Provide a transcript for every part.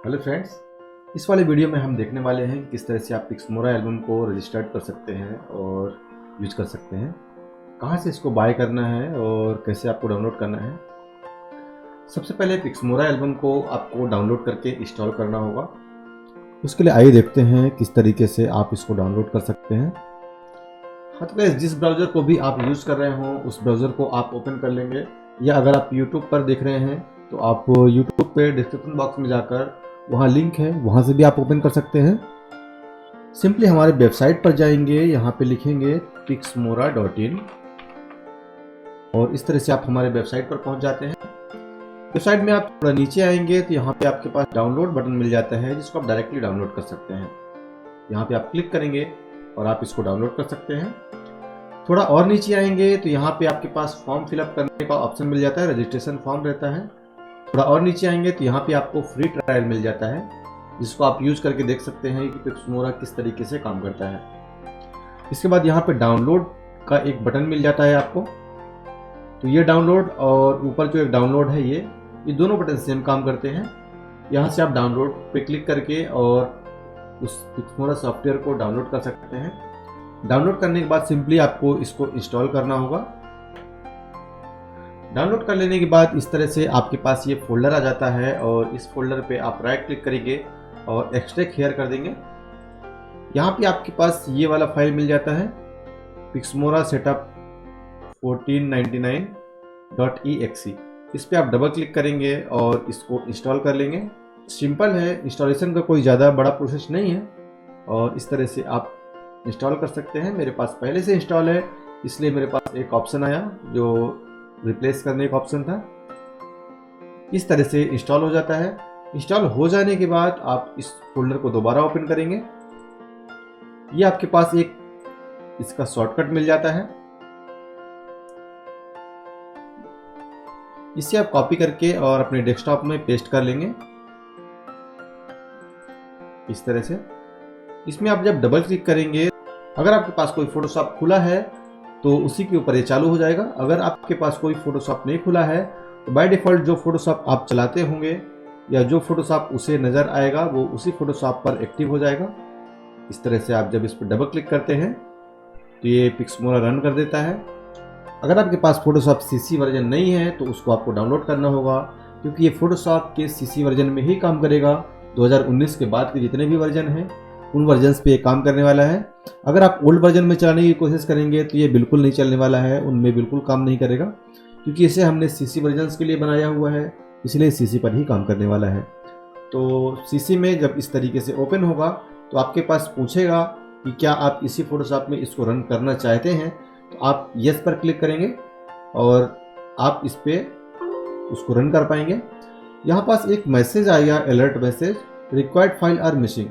Hello friends, इस वाले video में हम देखने वाले हैं किस तरह से आप पिक्समोरा एल्बम को रजिस्टर्ड कर सकते हैं और यूज कर सकते हैं। कहाँ से इसको बाय करना है और कैसे आपको डाउनलोड करना है। सबसे पहले पिक्समोरा एल्बम को आपको डाउनलोड करके इंस्टॉल करना होगा। उसके लिए आइए देखते हैं किस तरीके से आप इसको डाउनलोड कर सकते हैं। हाँ तो जिस ब्राउज़र को भी आप यूज़ कर रहे हो उस ब्राउज़र को आप ओपन कर लेंगे, या अगर आप यूट्यूब पर देख रहे हैं तो आप यूट्यूब पे डिस्क्रिप्शन बॉक्स में जाकर वहाँ लिंक है, वहाँ से भी आप ओपन कर सकते हैं। सिंपली हमारे वेबसाइट पर जाएंगे, यहाँ पे लिखेंगे pixmora.in और इस तरह से आप हमारे वेबसाइट पर पहुँच जाते हैं। वेबसाइट में आप थोड़ा नीचे आएंगे तो यहाँ पे आपके पास डाउनलोड बटन मिल जाता है, जिसको आप डायरेक्टली डाउनलोड कर सकते हैं। यहाँ पे आप क्लिक करेंगे और आप इसको डाउनलोड कर सकते हैं। थोड़ा और नीचे आएंगे तो यहाँ पे आपके पास फॉर्म फिलअप करने का ऑप्शन मिल जाता है, रजिस्ट्रेशन फॉर्म रहता है। थोड़ा और नीचे आएंगे तो यहाँ पे आपको फ्री ट्रायल मिल जाता है, जिसको आप यूज करके देख सकते हैं कि पिक्समोरा किस तरीके से काम करता है। इसके बाद यहाँ पे डाउनलोड का एक बटन मिल जाता है आपको, तो ये डाउनलोड और ऊपर जो एक डाउनलोड है ये दोनों बटन सेम काम करते हैं। यहाँ से आप डाउनलोड पे क्लिक करके और उस पिक्समोरा सॉफ्टवेयर को डाउनलोड कर सकते हैं। डाउनलोड करने के बाद सिंपली आपको इसको इंस्टॉल करना होगा। डाउनलोड कर लेने के बाद इस तरह से आपके पास ये फोल्डर आ जाता है और इस फोल्डर पे आप राइट क्लिक करेंगे और एक्सट्रैक्ट हियर कर देंगे। यहाँ पे आपके पास ये वाला फाइल मिल जाता है, पिक्समोरा सेटअप 1499.exe। इस पे आप डबल क्लिक करेंगे और इसको इंस्टॉल कर लेंगे। सिंपल है, इंस्टॉलेशन का कोई ज़्यादा बड़ा प्रोसेस नहीं है और इस तरह से आप इंस्टॉल कर सकते हैं। मेरे पास पहले से इंस्टॉल है, इसलिए मेरे पास एक ऑप्शन आया जो रिप्लेस करने का ऑप्शन था। इस तरह से इंस्टॉल हो जाता है। इंस्टॉल हो जाने के बाद आप इस फोल्डर को दोबारा ओपन करेंगे। ये आपके पास एक इसका शॉर्टकट मिल जाता है, इसे आप कॉपी करके और अपने डेस्कटॉप में पेस्ट कर लेंगे इस तरह से। इसमें आप जब डबल क्लिक करेंगे, अगर आपके पास कोई फोटोशॉप खुला है तो उसी के ऊपर ये चालू हो जाएगा। अगर आपके पास कोई फोटोशॉप नहीं खुला है तो बाय डिफ़ॉल्ट जो फोटोशॉप आप चलाते होंगे या जो फोटोशॉप उसे नज़र आएगा वो उसी फोटोशॉप पर एक्टिव हो जाएगा। इस तरह से आप जब इस पर डबल क्लिक करते हैं तो ये पिक्समोरा रन कर देता है। अगर आपके पास फोटोशॉप सीसी वर्जन नहीं है तो उसको आपको डाउनलोड करना होगा, क्योंकि ये फोटोशॉप के सीसी वर्जन में ही काम करेगा। 2019 के बाद के जितने भी वर्जन हैं उन वर्जन्स पे ये काम करने वाला है। अगर आप ओल्ड वर्जन में चलाने की कोशिश करेंगे तो ये बिल्कुल नहीं चलने वाला है, उनमें बिल्कुल काम नहीं करेगा, क्योंकि इसे हमने सीसी वर्जन्स के लिए बनाया हुआ है, इसलिए सीसी पर ही काम करने वाला है। तो सीसी में जब इस तरीके से ओपन होगा तो आपके पास पूछेगा कि क्या आप इसी फोटोशॉप में इसको रन करना चाहते हैं, तो आप येस पर क्लिक करेंगे और आप इस पर उसको रन कर पाएंगे। यहाँ पास एक मैसेज आएगा, alert message, required file are missing.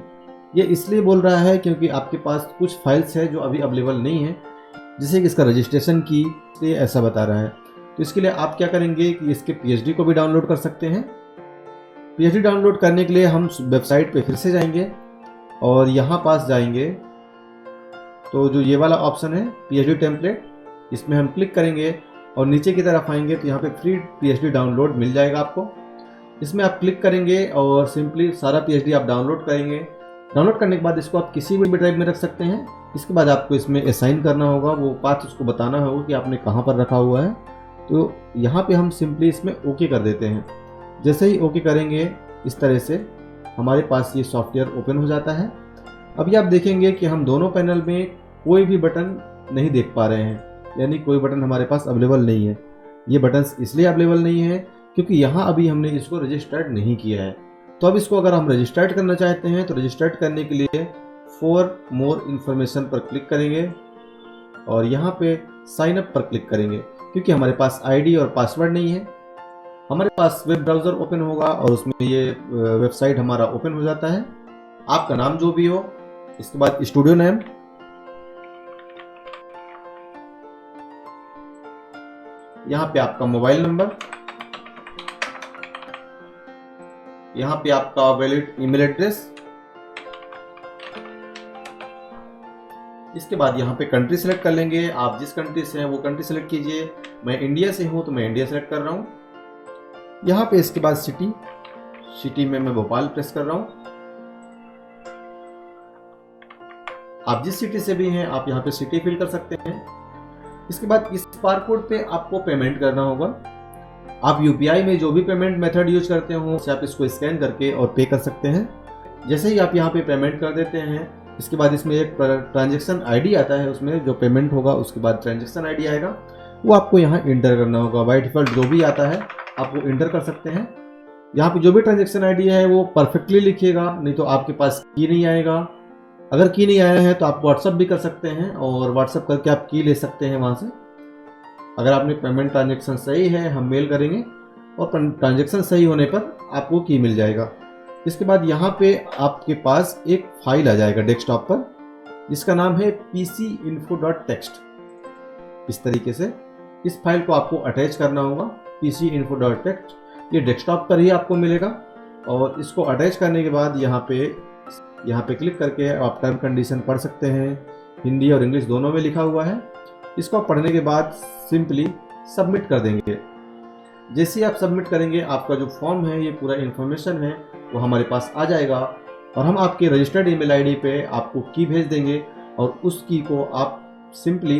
ये इसलिए बोल रहा है क्योंकि आपके पास कुछ फाइल्स है जो अभी अवेलेबल नहीं है, जैसे कि इसका रजिस्ट्रेशन की, ये ऐसा बता रहा है। तो इसके लिए आप क्या करेंगे कि इसके पीएचडी को भी डाउनलोड कर सकते हैं। पीएचडी डाउनलोड करने के लिए हम वेबसाइट पे फिर से जाएंगे और यहाँ पास जाएंगे तो जो ये वाला ऑप्शन है पीएचडी टेम्पलेट, इसमें हम क्लिक करेंगे और नीचे की तरफ आएंगे तो यहाँ पे फ्री पीएचडी डाउनलोड मिल जाएगा आपको। इसमें आप क्लिक करेंगे और सिंपली सारा पीएचडी आप डाउनलोड करेंगे। डाउनलोड करने के बाद इसको आप किसी भी ड्राइव में रख सकते हैं। इसके बाद आपको इसमें असाइन करना होगा, वो पाथ उसको बताना होगा कि आपने कहाँ पर रखा हुआ है। तो यहाँ पे हम सिंपली इसमें ओके कर देते हैं। जैसे ही ओके करेंगे इस तरह से हमारे पास ये सॉफ्टवेयर ओपन हो जाता है। अभी आप देखेंगे कि हम दोनों पैनल में कोई भी बटन नहीं देख पा रहे हैं, यानी कोई बटन हमारे पास अवेलेबल नहीं है। ये बटन्स इसलिए अवेलेबल नहीं है क्योंकि यहाँ अभी हमने इसको रजिस्टर्ड नहीं किया है। तो अब इसको अगर हम रजिस्टर्ड करना चाहते हैं तो रजिस्टर्ड करने के लिए फॉर मोर इन्फॉर्मेशन पर क्लिक करेंगे और यहाँ पे साइन अप पर क्लिक करेंगे, क्योंकि हमारे पास आईडी और पासवर्ड नहीं है। हमारे पास वेब ब्राउज़र ओपन होगा और उसमें ये वेबसाइट हमारा ओपन हो जाता है। आपका नाम जो भी हो, इसके बाद स्टूडियो नेम, यहाँ पे आपका मोबाइल नंबर, यहाँ पे आपका वैलिड ईमेल एड्रेस, इसके बाद यहाँ पे कंट्री सेलेक्ट कर लेंगे। आप जिस कंट्री से हैं वो कंट्री सेलेक्ट कीजिए। मैं इंडिया से हूँ तो मैं इंडिया सेलेक्ट कर रहा हूँ। यहाँ पे इसके बाद सिटी, सिटी में मैं भोपाल प्रेस कर रहा हूँ। आप जिस सिटी से भी हैं आप यहाँ पे सिटी फिल कर सकते हैं। इसके बाद इस बारकोड पे आपको पेमेंट करना होगा। आप यूपीआई में जो भी पेमेंट मेथड यूज करते हो उससे आप इसको स्कैन करके और पे कर सकते हैं। जैसे ही आप यहाँ पे पेमेंट कर देते हैं, इसके बाद इसमें एक ट्रांजैक्शन आईडी आता है, उसमें जो पेमेंट होगा उसके बाद ट्रांजैक्शन आईडी आएगा, वो आपको यहाँ इंटर करना होगा। बाय डिफॉल्ट जो भी आता है आप वो इंटर कर सकते हैं। यहाँ पे जो भी ट्रांजैक्शन आईडी है वो परफेक्टली लिखिएगा, नहीं तो आपके पास की नहीं आएगा। अगर की नहीं आया है तो आप व्हाट्सअप भी कर सकते हैं और व्हाट्सअप करके आप की ले सकते हैं वहाँ से। अगर आपने पेमेंट ट्रांजैक्शन सही है हम मेल करेंगे और ट्रांजैक्शन सही होने पर आपको की मिल जाएगा। इसके बाद यहाँ पे आपके पास एक फाइल आ जाएगा डेस्कटॉप पर, जिसका नाम है pcinfo.txt। इस तरीके से इस फाइल को आपको अटैच करना होगा। pcinfo.txt ये डेस्कटॉप पर ही आपको मिलेगा और इसको अटैच करने के बाद यहाँ पे क्लिक करके आप टर्म कंडीशन पढ़ सकते हैं। हिंदी और इंग्लिश दोनों में लिखा हुआ है। इसको पढ़ने के बाद सिंपली सबमिट कर देंगे। जैसे ही आप सबमिट करेंगे आपका जो फॉर्म है, ये पूरा इन्फॉर्मेशन है वो हमारे पास आ जाएगा और हम आपके रजिस्टर्ड ईमेल आईडी पे आपको की भेज देंगे और उस की को आप सिंपली,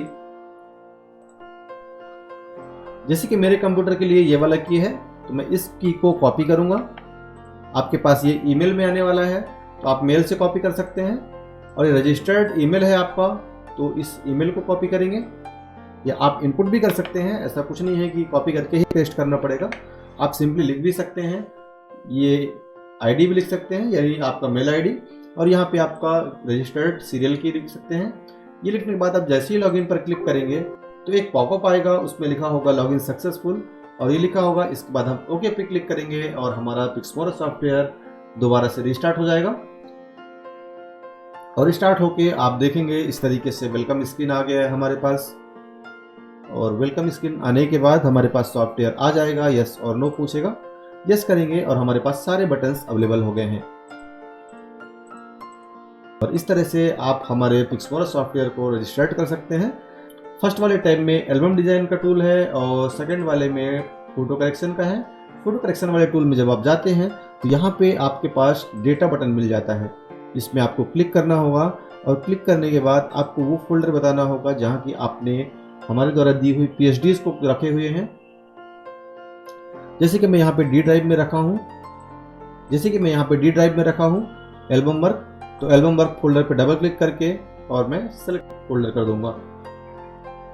जैसे कि मेरे कंप्यूटर के लिए ये वाला की है तो मैं इस की को कॉपी करूंगा। आपके पास ये ईमेल में आने वाला है तो आप मेल से कॉपी कर सकते हैं, और ये रजिस्टर्ड ईमेल है आपका तो इस ईमेल को कॉपी करेंगे, या आप इनपुट भी कर सकते हैं। ऐसा कुछ नहीं है कि कॉपी करके ही पेस्ट करना पड़ेगा, आप सिंपली लिख भी सकते हैं। ये आईडी भी लिख सकते हैं, यानी आपका मेल आईडी, और यहाँ पे आपका रजिस्टर्ड सीरियल की लिख सकते हैं। ये लिखने के बाद आप जैसे ही लॉगिन पर क्लिक करेंगे तो एक पॉपअप आएगा, उसमें लिखा होगा लॉगिन सक्सेसफुल और ये लिखा होगा। इसके बाद हम ओके पे क्लिक करेंगे और हमारा पिक्समोरा सॉफ्टवेयर दोबारा से रिस्टार्ट हो जाएगा। और स्टार्ट होके आप देखेंगे इस तरीके से वेलकम स्क्रीन आ गया है हमारे पास, और वेलकम स्क्रीन आने के बाद हमारे पास सॉफ्टवेयर आ जाएगा। यस और नो पूछेगा, यस करेंगे और हमारे पास सारे बटन्स अवेलेबल हो गए हैं। और इस तरह से आप हमारे पिक्समोरा सॉफ्टवेयर को रजिस्टर्ड कर सकते हैं। फर्स्ट वाले टैब में एल्बम डिजाइन का टूल है और सेकंड वाले में फोटो करेक्शन का है। फोटो करेक्शन वाले टूल में जब आप जाते हैं तो यहाँ पे आपके पास डेटा बटन मिल जाता है, इसमें आपको क्लिक करना होगा और क्लिक करने के बाद आपको वो फोल्डर बताना होगा जहाँ की आपने हमारे द्वारा दी हुई PhDs को रखे हुए हैं। जैसे कि मैं यहाँ पे डी ड्राइव में रखा हूँ एल्बम वर्क, तो एल्बम वर्क फोल्डर पे डबल क्लिक करके और मैं सेलेक्ट फोल्डर कर दूंगा।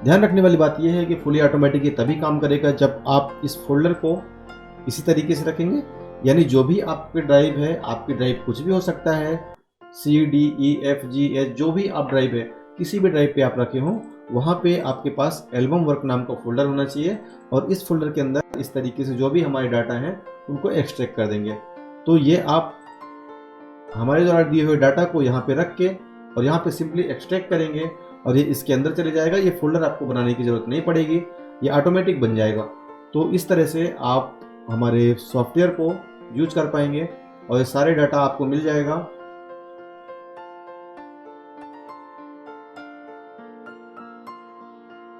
ध्यान रखने वाली बात यह है कि फुली ऑटोमेटिक ये तभी काम करेगा जब आप इस फोल्डर को इसी तरीके से रखेंगे, यानी जो भी आपकी ड्राइव है, आपकी ड्राइव कुछ भी हो सकता है, CDEFGH जो भी आप ड्राइव है, किसी भी ड्राइव पे आप रखे हों, वहाँ पे आपके पास एल्बम वर्क नाम का फोल्डर होना चाहिए और इस फोल्डर के अंदर इस तरीके से जो भी हमारे डाटा हैं उनको एक्सट्रैक्ट कर देंगे। तो ये आप हमारे द्वारा दिए हुए डाटा को यहाँ पे रख के और यहाँ पे सिंपली एक्सट्रैक्ट करेंगे और ये इसके अंदर चले जाएगा। ये फोल्डर आपको बनाने की ज़रूरत नहीं पड़ेगी, ये ऑटोमेटिक बन जाएगा। तो इस तरह से आप हमारे सॉफ्टवेयर को यूज कर पाएंगे और ये सारे डाटा आपको मिल जाएगा।